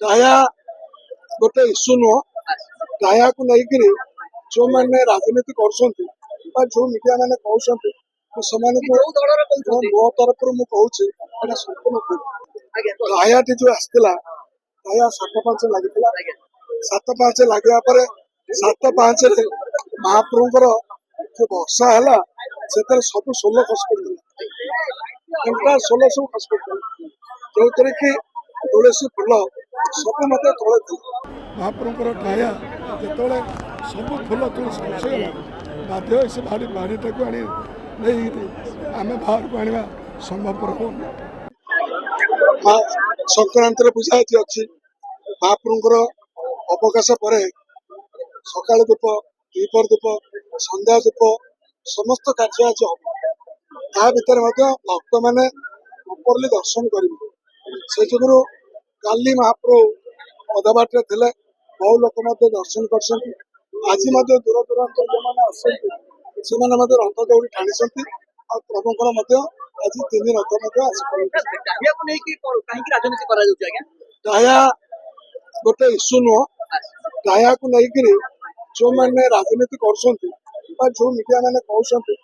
दया गोटे इश्यू नुह दया को लेकिन जो मैंने राजनीति कर जो मीडिया मैंने कहते मो तरफ मुझे संपूर्ण दयाटी जो आसला दया 7-5 लगी 7-5 लगे 7-5 महाप्रभुଙ୍କର जो वर्षा है से सब 16 खस पड़ा 16 सब खस पड़ा जो थे कि तुलसी फुल सब मत तले महाप्रभुଙ୍କର दया जो सब फुल तुलसी खसगला बाध्य से बाड़ीटा को आनी आम बाहर को आने संभवपर हो संक्रांति पूजा अच्छी महाप्रभुଙ୍କର अवकाश पर सका धूप द्विपर धूप संध्या धूप समस्त कार्य आज हम भितर भक्त मैंने प्रॉपरली दर्शन करेंगे से जो काली महाप्रभु अधा बाटे थे बहु लोक दर्शन कर आज दूर दूरांत जो मैंने आसते रथ दौड़ी टाणी प्रभुଙ୍କର आज 3 रथ दया गोटे इश्यू नुह दया को लेकिन जो मैंने राजनीति कर जो मीडिया मैंने कहते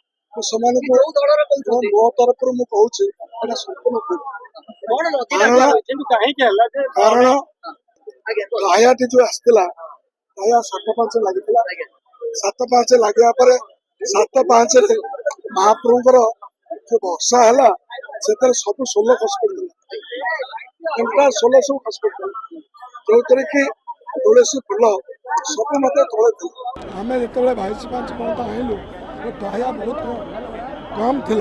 मो तरफ मुझे संपूर्ण कारण दयाटी जो आसला दया 7-5 लगी 7-5 लगे 7-5 महाप्रभुଙ୍କର जो वर्षा है से सब 16 खस पड़ा 16 सब खस पड़ा जो थे कि तुलसी फुल सब मत तले आम जो 22-5 पर्यटन आईलु तो दया बहुत कम थी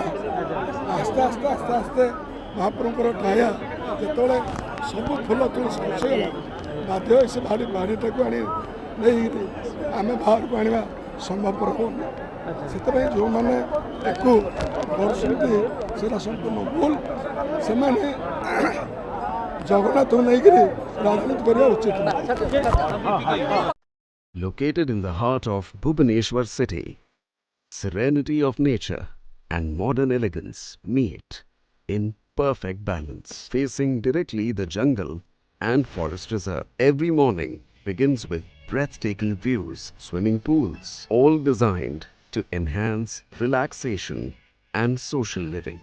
आस्ते आस्ते आस्ते आस्ते महाप्रभुଙ୍କର दया जो सब फुल तुलसी खसगला बाध्य से बाड़ीटा को आनी आम बाहर को आने संभवपर हो से जो मैंने करते संपूर्ण भूल से जगन्नाथ को लेकर राजनीति करना उचित Located in the heart of Bhubaneswar city, serenity of nature and modern elegance meet in perfect balance, facing directly the jungle and forest reserve. Every morning begins with breathtaking views, swimming pools, all designed to enhance relaxation and social living.